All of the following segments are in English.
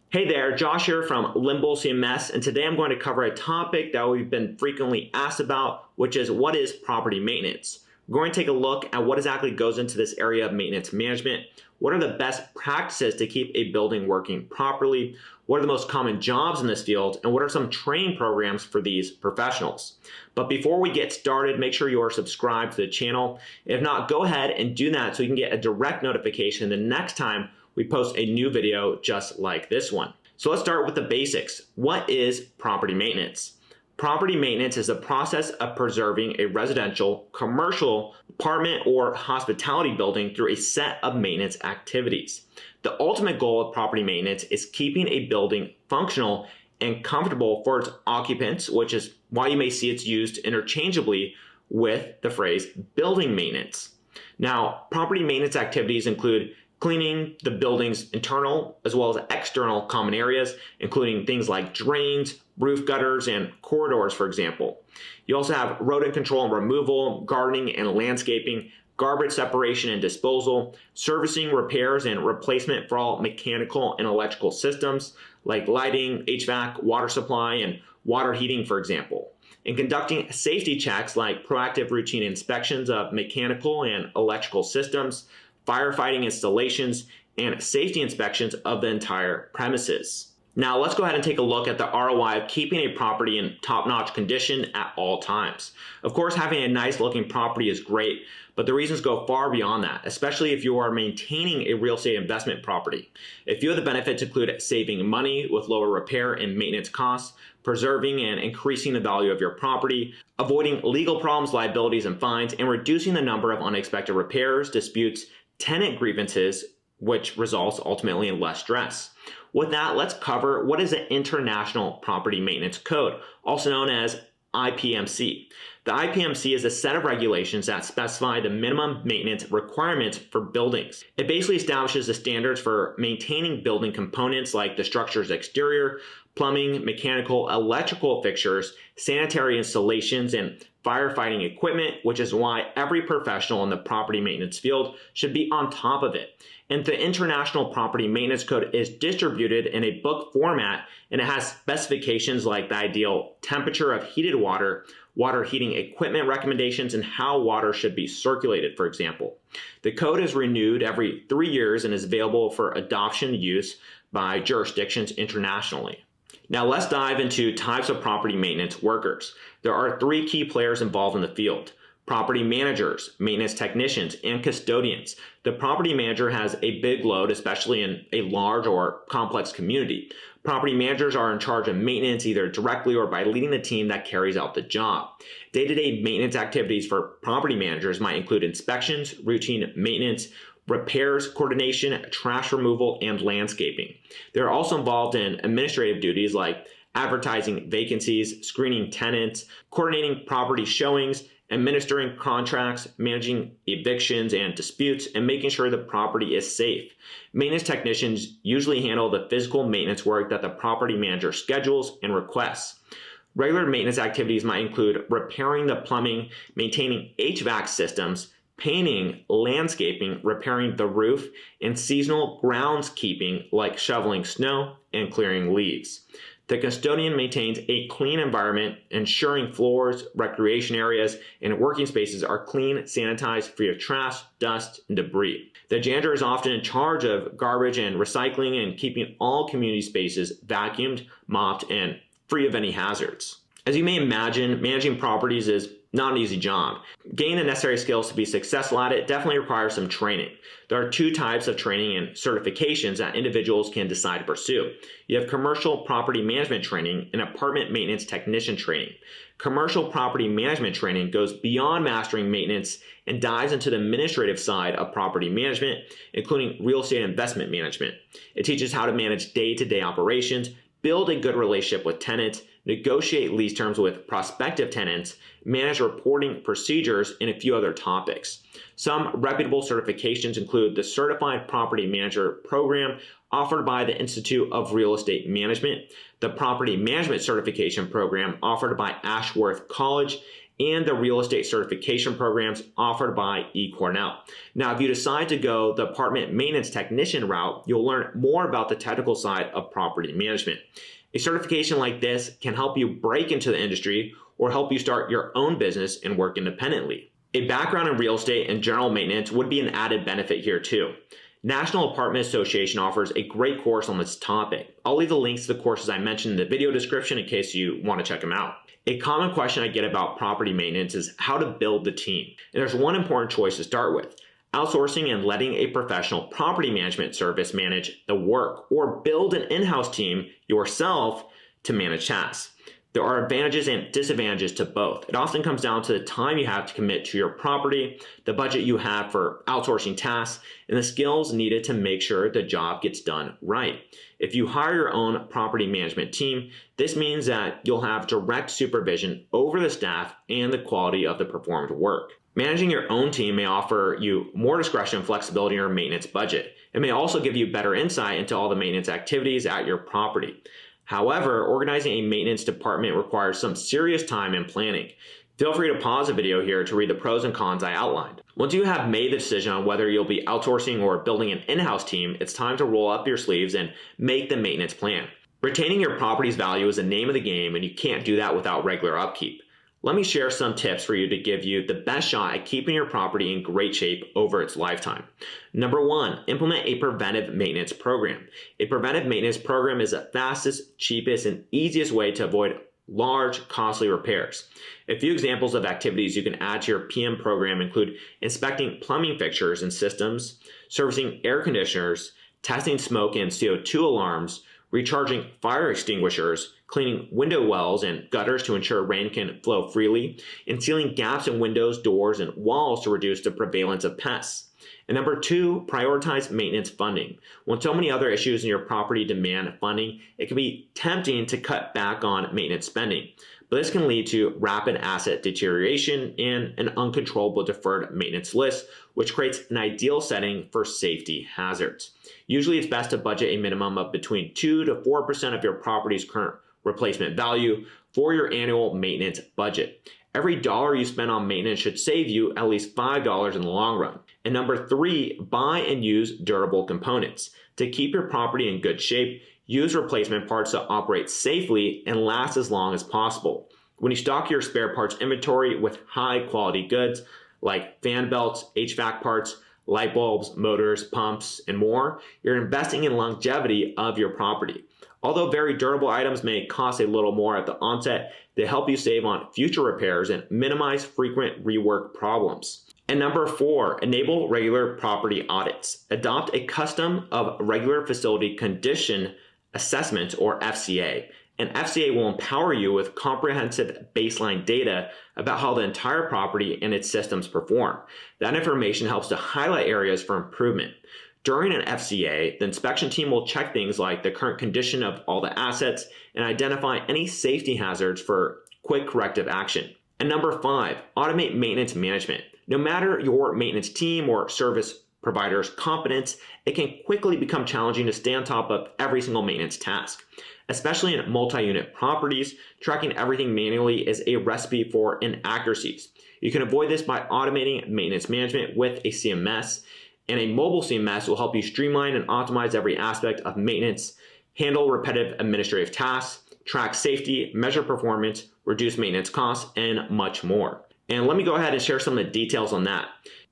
Hey there, Josh here from Limbo CMS, and today I'm going to cover a topic that we've been frequently asked about, which is what is property maintenance? We're going to take a look at what exactly goes into this area of maintenance management. What are the best practices to keep a building working properly? What are the most common jobs in this field? And what are some training programs for these professionals? But before we get started, make sure you are subscribed to the channel. If not, go ahead and do that so you can get a direct notification the next time we post a new video just like this one. So let's start with the basics. What is property maintenance? Property maintenance is the process of preserving a residential, commercial, apartment, or hospitality building through a set of maintenance activities. The ultimate goal of property maintenance is keeping a building functional and comfortable for its occupants, which is why you may see it's used interchangeably with the phrase building maintenance. Now, property maintenance activities include cleaning the building's internal as well as external common areas, including things like drains, roof gutters, and corridors, for example. You also have rodent control and removal, gardening and landscaping, garbage separation and disposal, servicing, repairs, and replacement for all mechanical and electrical systems like lighting, HVAC, water supply, and water heating, for example. And conducting safety checks like proactive routine inspections of mechanical and electrical systems, firefighting installations, and safety inspections of the entire premises. Now let's go ahead and take a look at the ROI of keeping a property in top-notch condition at all times. Of course, having a nice looking property is great, but the reasons go far beyond that, especially if you are maintaining a real estate investment property. A few of the benefits include saving money with lower repair and maintenance costs, preserving and increasing the value of your property, avoiding legal problems, liabilities, and fines, and reducing the number of unexpected repairs, disputes, tenant grievances, which results ultimately in less stress. With that, let's cover what is the International Property Maintenance Code, also known as IPMC. The IPMC is a set of regulations that specify the minimum maintenance requirements for buildings. It basically establishes the standards for maintaining building components like the structure's exterior, plumbing, mechanical, electrical fixtures, sanitary installations, and firefighting equipment, which is why every professional in the property maintenance field should be on top of it. And the International Property Maintenance Code is distributed in a book format, and it has specifications like the ideal temperature of heated water, water heating equipment recommendations, and how water should be circulated, for example. The code is renewed every 3 years and is available for adoption use by jurisdictions internationally. Now let's dive into types of property maintenance workers. There are 3 key players involved in the field: property managers, maintenance technicians, and custodians. The property manager has a big load, especially in a large or complex community. Property managers are in charge of maintenance either directly or by leading the team that carries out the job. Day-to-day maintenance activities for property managers might include inspections, routine maintenance, repairs, coordination, trash removal, and landscaping. They're also involved in administrative duties like advertising vacancies, screening tenants, coordinating property showings, administering contracts, managing evictions and disputes, and making sure the property is safe. Maintenance technicians usually handle the physical maintenance work that the property manager schedules and requests. Regular maintenance activities might include repairing the plumbing, maintaining HVAC systems, painting, landscaping, repairing the roof, and seasonal groundskeeping like shoveling snow and clearing leaves. The custodian maintains a clean environment, ensuring floors, recreation areas, and working spaces are clean, sanitized, free of trash, dust, and debris. The janitor is often in charge of garbage and recycling and keeping all community spaces vacuumed, mopped, and free of any hazards. As you may imagine, managing properties is not an easy job. Gaining the necessary skills to be successful at it definitely requires some training. There are 2 types of training and certifications that individuals can decide to pursue. You have commercial property management training and apartment maintenance technician training. Commercial property management training goes beyond mastering maintenance and dives into the administrative side of property management, including real estate investment management. It teaches how to manage day-to-day operations, build a good relationship with tenants, negotiate lease terms with prospective tenants, manage reporting procedures, and a few other topics. Some reputable certifications include the Certified Property Manager Program offered by the Institute of Real Estate Management, the Property Management Certification Program offered by Ashworth College, and the real estate certification programs offered by eCornell. Now, if you decide to go the apartment maintenance technician route, you'll learn more about the technical side of property management. A certification like this can help you break into the industry or help you start your own business and work independently. A background in real estate and general maintenance would be an added benefit here too. National Apartment Association offers a great course on this topic. I'll leave the links to the courses I mentioned in the video description in case you want to check them out. A common question I get about property maintenance is how to build the team. And there's one important choice to start with: outsourcing and letting a professional property management service manage the work, or build an in-house team yourself to manage tasks. There are advantages and disadvantages to both. It often comes down to the time you have to commit to your property, the budget you have for outsourcing tasks, and the skills needed to make sure the job gets done right. If you hire your own property management team, this means that you'll have direct supervision over the staff and the quality of the performed work. Managing your own team may offer you more discretion and flexibility in your maintenance budget. It may also give you better insight into all the maintenance activities at your property. However, organizing a maintenance department requires some serious time and planning. Feel free to pause the video here to read the pros and cons I outlined. Once you have made the decision on whether you'll be outsourcing or building an in-house team, it's time to roll up your sleeves and make the maintenance plan. Retaining your property's value is the name of the game, and you can't do that without regular upkeep. Let me share some tips for you to give you the best shot at keeping your property in great shape over its lifetime. Number 1, implement a preventive maintenance program. A preventive maintenance program is the fastest, cheapest, and easiest way to avoid large, costly repairs. A few examples of activities you can add to your PM program include inspecting plumbing fixtures and systems, servicing air conditioners, testing smoke and CO2 alarms, recharging fire extinguishers, cleaning window wells and gutters to ensure rain can flow freely, and sealing gaps in windows, doors, and walls to reduce the prevalence of pests. And number 2, prioritize maintenance funding. When so many other issues in your property demand funding, it can be tempting to cut back on maintenance spending. But this can lead to rapid asset deterioration and an uncontrollable deferred maintenance list, which creates an ideal setting for safety hazards. Usually it's best to budget a minimum of between 2 to 4% of your property's current replacement value for your annual maintenance budget. Every dollar you spend on maintenance should save you at least $5 in the long run. And number 3, buy and use durable components. To keep your property in good shape, use replacement parts to operate safely and last as long as possible. When you stock your spare parts inventory with high quality goods like fan belts, HVAC parts, light bulbs, motors, pumps, and more, you're investing in longevity of your property. Although very durable items may cost a little more at the onset, they help you save on future repairs and minimize frequent rework problems. And number 4, enable regular property audits. Adopt a custom of regular facility condition assessment, or FCA. An FCA will empower you with comprehensive baseline data about how the entire property and its systems perform. That information helps to highlight areas for improvement. During an FCA, the inspection team will check things like the current condition of all the assets and identify any safety hazards for quick corrective action. And number 5, automate maintenance management. No matter your maintenance team or service provider's competence, it can quickly become challenging to stay on top of every single maintenance task. Especially in multi-unit properties, tracking everything manually is a recipe for inaccuracies. You can avoid this by automating maintenance management with a CMS, and a mobile CMS will help you streamline and optimize every aspect of maintenance, handle repetitive administrative tasks, track safety, measure performance, reduce maintenance costs, and much more. And let me go ahead and share some of the details on that.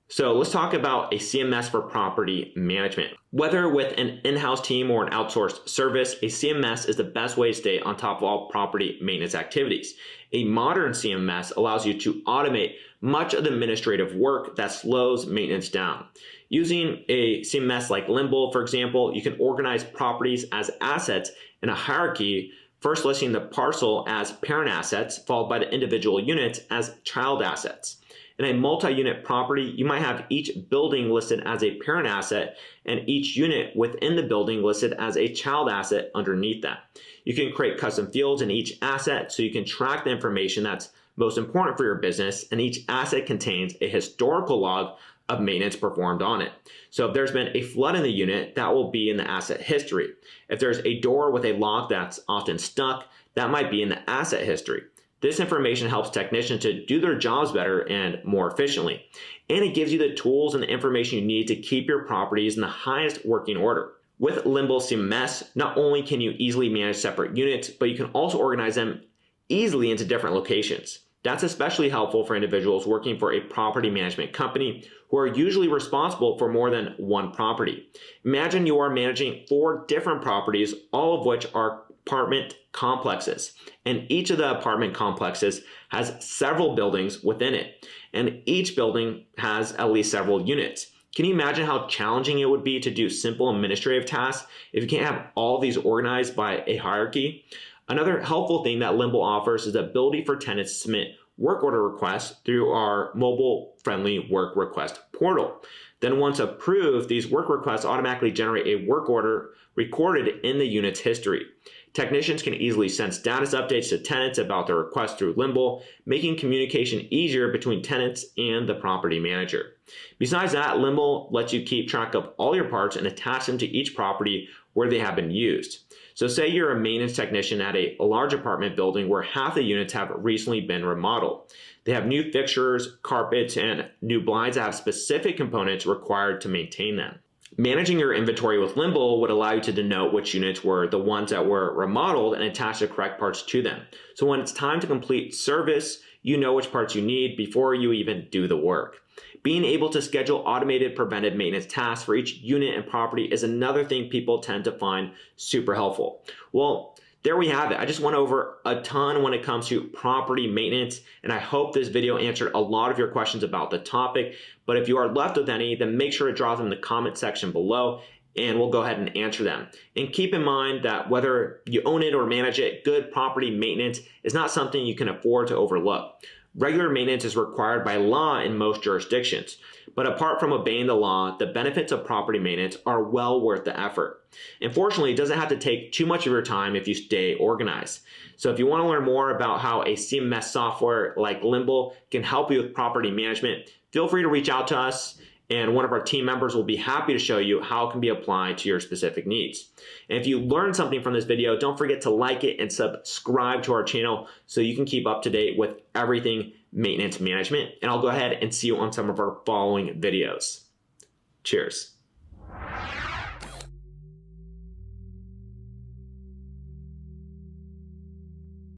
So let's talk about a CMS for property management. Whether with an in-house team or an outsourced service, a CMS is the best way to stay on top of all property maintenance activities. A modern CMS allows you to automate much of the administrative work that slows maintenance down. Using a CMS like Limbo, for example, you can organize properties as assets in a hierarchy, first listing the parcel as parent assets, followed by the individual units as child assets. In a multi-unit property, you might have each building listed as a parent asset and each unit within the building listed as a child asset underneath that. You can create custom fields in each asset so you can track the information that's most important for your business, and each asset contains a historical log of maintenance performed on it. So if there's been a flood in the unit, that will be in the asset history. If there's a door with a lock that's often stuck, that might be in the asset history. This information helps technicians to do their jobs better and more efficiently. And it gives you the tools and the information you need to keep your properties in the highest working order. With Limbo CMS, not only can you easily manage separate units, but you can also organize them easily into different locations. That's especially helpful for individuals working for a property management company who are usually responsible for more than one property. Imagine you are managing 4 different properties, all of which are apartment complexes. And each of the apartment complexes has several buildings within it. And each building has at least several units. Can you imagine how challenging it would be to do simple administrative tasks if you can't have all these organized by a hierarchy? Another helpful thing that Limbo offers is the ability for tenants to submit work order requests through our mobile-friendly work request portal. Then once approved, these work requests automatically generate a work order recorded in the unit's history. Technicians can easily send status updates to tenants about their request through Limbo, making communication easier between tenants and the property manager. Besides that, Limbo lets you keep track of all your parts and attach them to each property where they have been used. So say you're a maintenance technician at a large apartment building where half the units have recently been remodeled. They have new fixtures, carpets, and new blinds that have specific components required to maintain them. Managing your inventory with Limbo would allow you to denote which units were the ones that were remodeled and attach the correct parts to them. So when it's time to complete service, you know which parts you need before you even do the work. Being able to schedule automated preventive maintenance tasks for each unit and property is another thing people tend to find super helpful. Well, there we have it. I just went over a ton when it comes to property maintenance, and I hope this video answered a lot of your questions about the topic. But if you are left with any, then make sure to drop them in the comment section below, and we'll go ahead and answer them. And keep in mind that whether you own it or manage it, good property maintenance is not something you can afford to overlook. Regular maintenance is required by law in most jurisdictions, but apart from obeying the law, the benefits of property maintenance are well worth the effort. Unfortunately, it doesn't have to take too much of your time if you stay organized. So if you want to learn more about how a CMS software like Limbo can help you with property management, feel free to reach out to us, and one of our team members will be happy to show you how it can be applied to your specific needs. And if you learned something from this video, don't forget to like it and subscribe to our channel so you can keep up to date with everything maintenance management. And I'll go ahead and see you on some of our following videos. Cheers.